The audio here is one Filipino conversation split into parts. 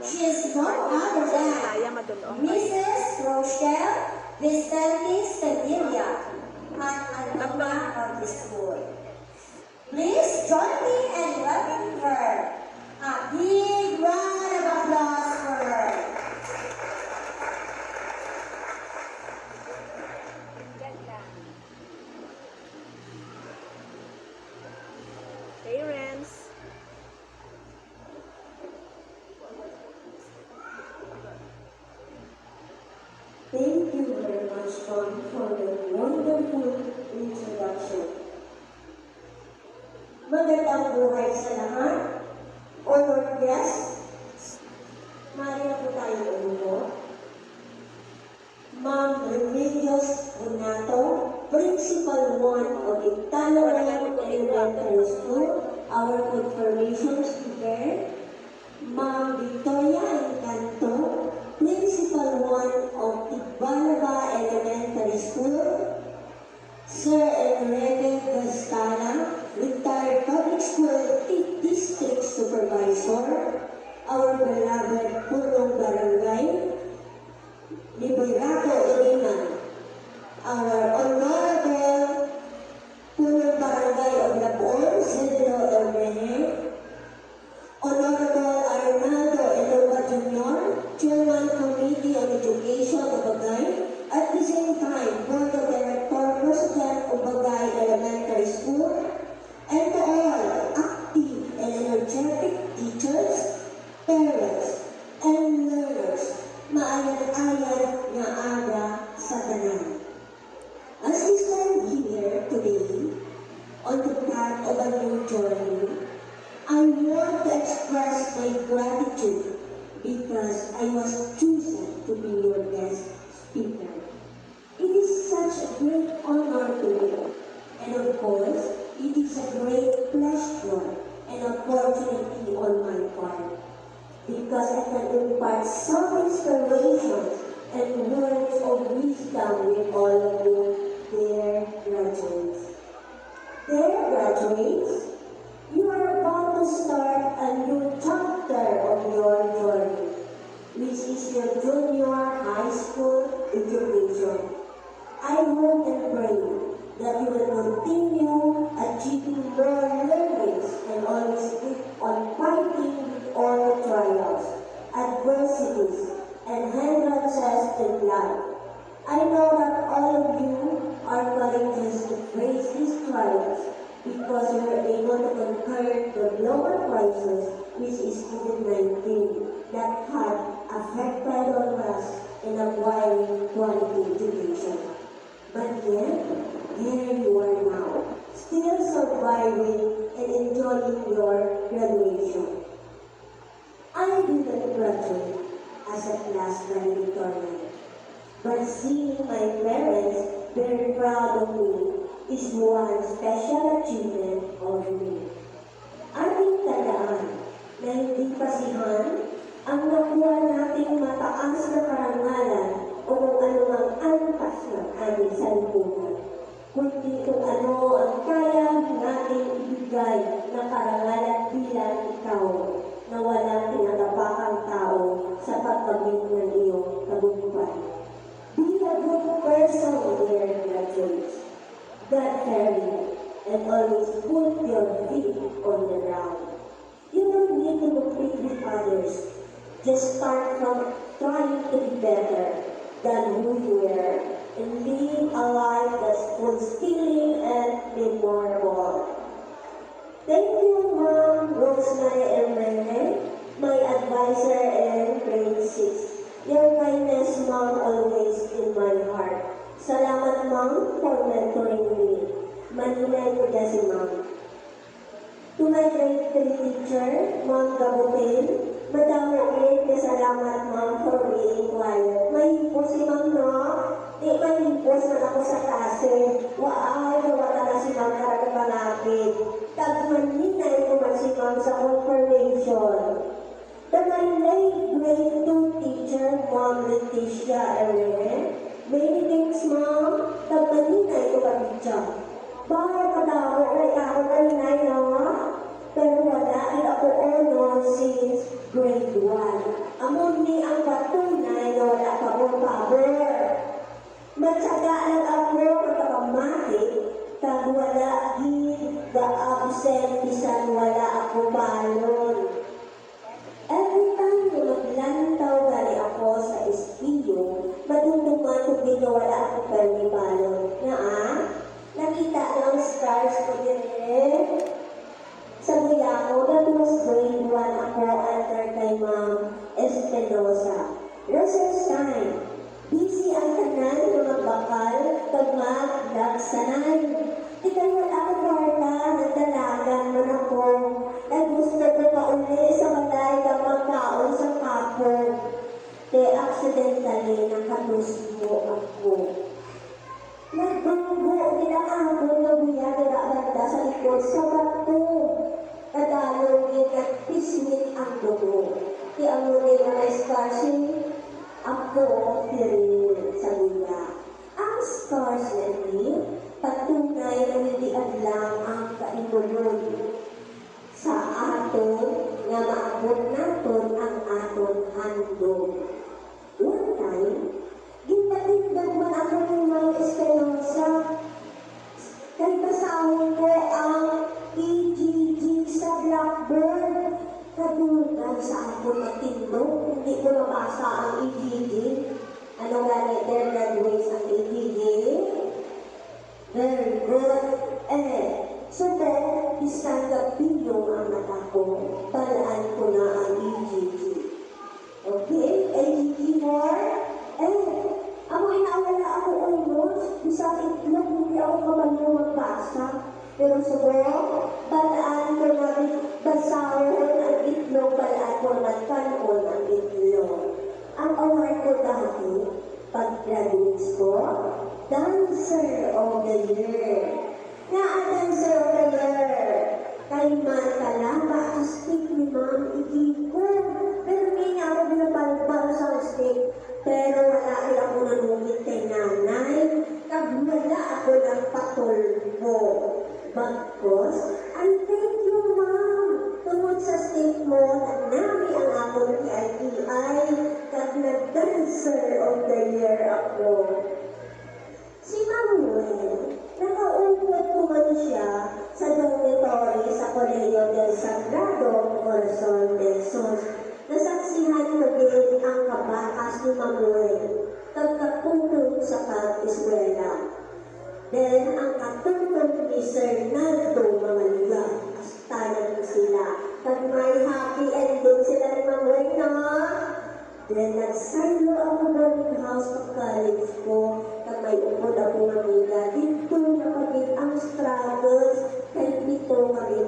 She is none other than Mrs. Rochelle Vicente Sevilla, an alumna of the school. Please join me in welcoming her. A big round of applause for her. Parents. Thank you very much, Tom, for the wonderful introduction. Magandang buhay sa lahat. Honored guests, maaari na po tayo umupo. Ma'am Remedios Bonato, Principal 1 of Italoan Elementary School, our confirmation speaker. Ma'am Victoria Encanto, Principal 1 of Ibaraba Elementary School. Sir Enrique Gastana, retired public school district supervisor. Our beloved Punong Barangay, Liberato Iliman. Our honorable Punong Barangay of Labuon, Cedro Elmene. Honorable Arnaldo Eloa Jr., Chairman Committee on Education of Bagay, at the same time, Board of Director, President of Bagay Elementary School, and to all active and energetic teachers, parents, and learners, maayan-ayan nga aga sa tanan. As we stand here today, on the path of a new journey, I want to express my gratitude because I was chosen to be your guest speaker. It is such a great honor to me, and of course, it is a great pleasure and opportunity on my part because I can impart some inspiration and words of wisdom with all of you, dear graduates. Dear graduates, you are about to start a new chapter of your journey, which is your junior high school education. I hope and pray that you will continue achieving more learnings and always keep on fighting with all the trials, adversities, and hindrances in life. I know that all of you are courageous to face these trials because we are able to conquer the global crisis, which is COVID-19, that had affected all of us in acquiring quality education. But yet, here you are now, still surviving and enjoying your graduation. I didn't graduate as a class valedictorian, but seeing my parents very proud of me is one special achievement of me. Ating tandaan na hindi pasihan ang nakuha nating mataas na karangalan o kung anumang antas ng aming salipunan, kundi kung ano ang kaya nating ibigay na karangalan bilang ikaw na walang tinatapakang tao sa pagkamit ng iyong tagumpay. Be a good person, dear graduates. God carry you, and always put your feet on the ground. You don't need to compete with others. Just start from trying to be better than who you were and live a life that's fulfilling and memorable. Thank you, Ma'am Rosemary Elmene, my advisor in grade 6. Your kindness, Ma'am, always in my heart. Salamat, Ma'am, for mentoring me. Maninay ko na si Ma'am. To my grade 3 teacher, Ma'am Gabutin, Madam Rene, salamat, Ma'am, for being quiet. Mahimpo si Ma'am, no? Mahimpo na ako sa klase. Wala na si Ma'am karami palapit. Tagmaninay ko man si Ma'am sa confirmation. To my late grade 2 teacher, Ma'am Leticia Rene, many thanks, Ma'am. Tagmaninay ko kami dyan. Bakit kadawa ay ako na inay, no? pero wala rin ako honor since grade 1. Amon ni ang patunay na wala ka mo pabor. Matyaga lang ako magkapamati, kag wala gid ga-absent bisan wala ako balon. Every time na maglantaw gali ako sa espiyo, madumduman kung di na wala ako permi balon. Nakita ang scars ko din Sabi ako, that was grade 1 ako under kay Ma'am Espinosa. Recess time. Busy ang tanan mga bakal pag maglagsanay. Di kayo ako karta, nagdalagan man ako. Ay gusto ko pauli sa balay kang magkaon sa kapon. Kaya accidentally nakatusbo ako. Nagbubo nila kahapon na buya nila banda sa likod sa bato. Kadalong yun at pismit ang dugo. Kaya mo nila na scarsin, ako tirin sa buya. Ang scars na ni, patunay na hindi adlang ang kainulod. Sa aton, nga maabot naton ang aton handog. One time, ginatindag man ako ng mga Espinosa. Kay kasahon ko ang EGG sa Blackbird. Kadungan sa ako matindog, hindi ko nabasa ang EGG. Ano gani, their graduates ang EGG? Very good. So then, isang gabilong ang mata ko, talaan ko na ang EGG. Okay, EGG more. Ako inawala ako almost, bisang itlog, hindi ako kamanyo magbasa. Pero siguro, balaan ko na basahon ang itlog, balaan ko na kanon ang itlog. Ang award ko dati, pag-graduates ko, Dancer of the Year. Ang Dancer of the Year, kay man kalama ang stick ni Ma'am Ikiko. Pero hindi niya ako binapalpal sa stick. Pero wala rin ako nanungit kay nanay. Wala ako ng patulbo. Bagkos, I thank you, Ma'am. Tungod sa stick mo, nami ang akong PITI, kag nag-Dancer of the Year ako. Si Ma'am Wen, nakaupot ko man siya sa dormitory sa Colegio del Sagrado Corazon de Jesus. Nasaksihan ko din ang kabakas ni Ma'am Wen, kagkatutong sa pag-eskwela. Then, ang katutong ni Sir Naldo Mamaliga, astanan ko sila. Kag may happy ending sila ni Ma'am Wen, Then, nagsaylo ako boarding house sa college ko, kag may upod ako mamila. Dito napagin ang struggles, kay dito kami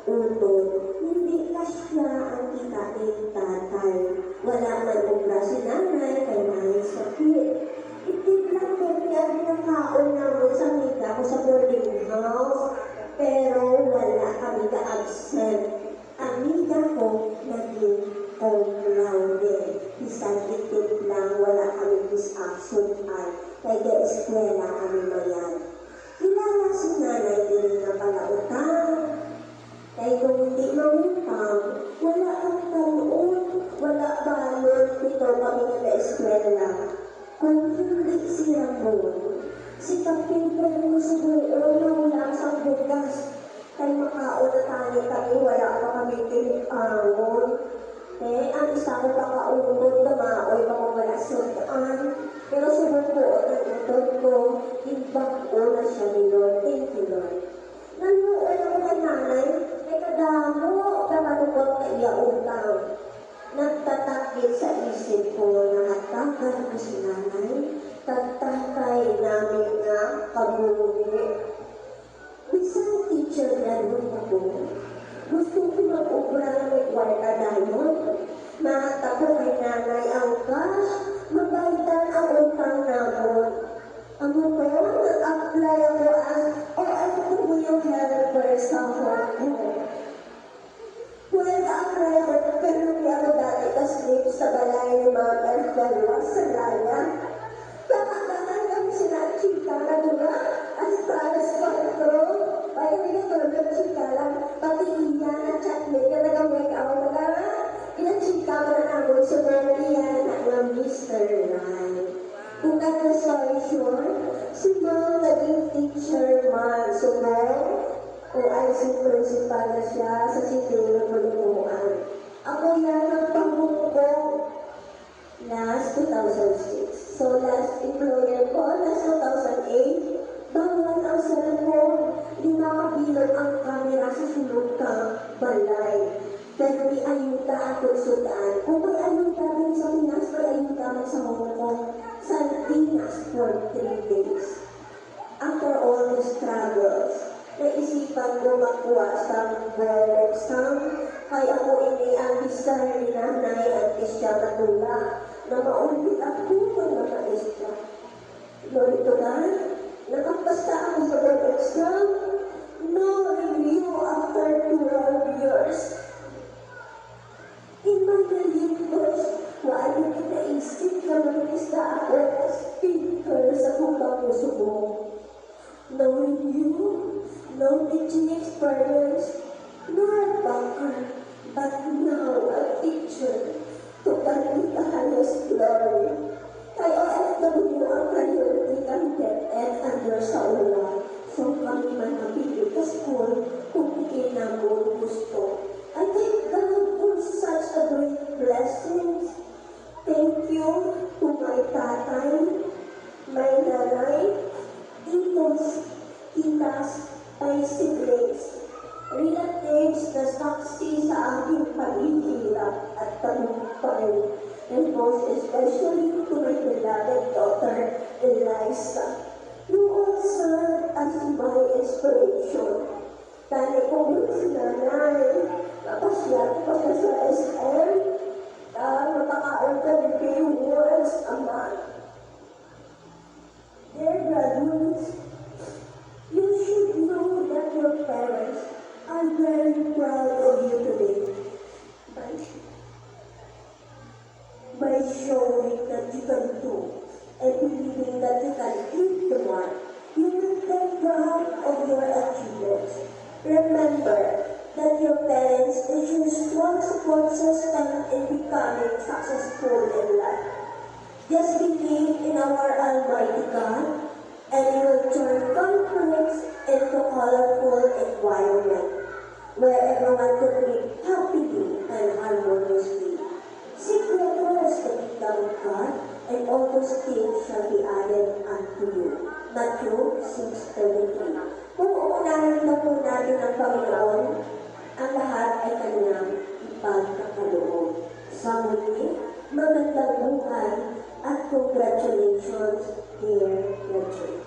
utod. Hindi kasya ang kita ni tatay. Wala man ubra si nanay, kay may sakit. Itiglang ko niya pinakaon namin sa mika ko sa boarding house, pero wala kami ka-absent. Amiga ko naging cum-laude. Isang itig lang, wala kami dis-action ay kay ga-eskwela kami mayan. Kilala si nanay din na palautang. Kaya kung hindi mangutang, wala kami karoon, wala balon, ito kami na-eskwela. Kung hindi si Ramon, si Kapitol mo sa buo na wala sa bugas. Kaya makaon na tayo kami, wala pa kami tinipawon. Ang isa ko pakaunod na maoy pa kung wala sundan. Pero sumuko ang utod ko, ibang na siya ni Lord. Thank you, Lord. Nanuoy ako kay nanay, kay kadamo, kamanukot na iyautang. Nagtatakil sa isip ko na hatagan ko si nanay, tagtakay namin nga kabuli. Isang teacher graduate ako. Gusto ko mag-ubra na may kwarta dayon. Nakatako kay nanay ang cash, mabaitan ang utang namon. Ang ko, nag-apply ako as OFW helper sa Hong Kong. Well, nag-apply ako, pero hindi ako dati ka-sleep sa balay ni Ma'am Mr. Ryan. Kung cut the story short, si Mom naging teacher man. So Mom, OIC principal na siya sa City ng Malumuan. Ako yan ang pangungkong last 2006. So last employer ko, last 2008, bawal ang cellphone. Di makabilog ang kamera sa sulog kang balay. Pero may ayuda ang konsultaan. Kung may ayuda rin sa Pinas, may ayuda rin sa Hong Kong, sa Pinas for 3 days. After all the struggles, naisipan ko makuha sa board exam, kaya ko iniambisar ni nanay at isya matula na maulit ako ng mga isya. Lord God, nakapasa ako sa board exam, no review after 12 years. In my believers, wala kinaisip na mag-isa ako as speaker sa kubang musubong. No review, no teaching experience, nor a banker, but now a teacher to carry the highest glory. Kay OFW ang priority kang DepEd under sa ulan. So kami man mapili ka school kung hindi na mo gusto. I thank God for such a great blessing. Thank you to my tatay, my nanay, titos, titas, my siblings, relatives na saksi sa aking paghihirap at tagumpay, and most especially to my beloved daughter, Eliza, who all served as my inspiration. Dahil kung si nanay, napasyat pa siya sa SM, matakaal ka ni kayo once a month. Dear graduates, you should know that your parents are very proud of you today. By showing that you can do and believing that you can hit the mark, you will take proud of your achievements. Remember that your parents is your strong support system in becoming successful in life. Just believe in our Almighty God, and you will turn conflicts into colorful environment where everyone could live happily and harmoniously. Seek ye first the kingdom of God, and all those things shall be added unto you. Matthew 6:33. Kung uunahin na po natin ang Panginoon, ang lahat ay kanyang ipagkakaloob. Sa muli, magandang buhay at congratulations, dear graduates.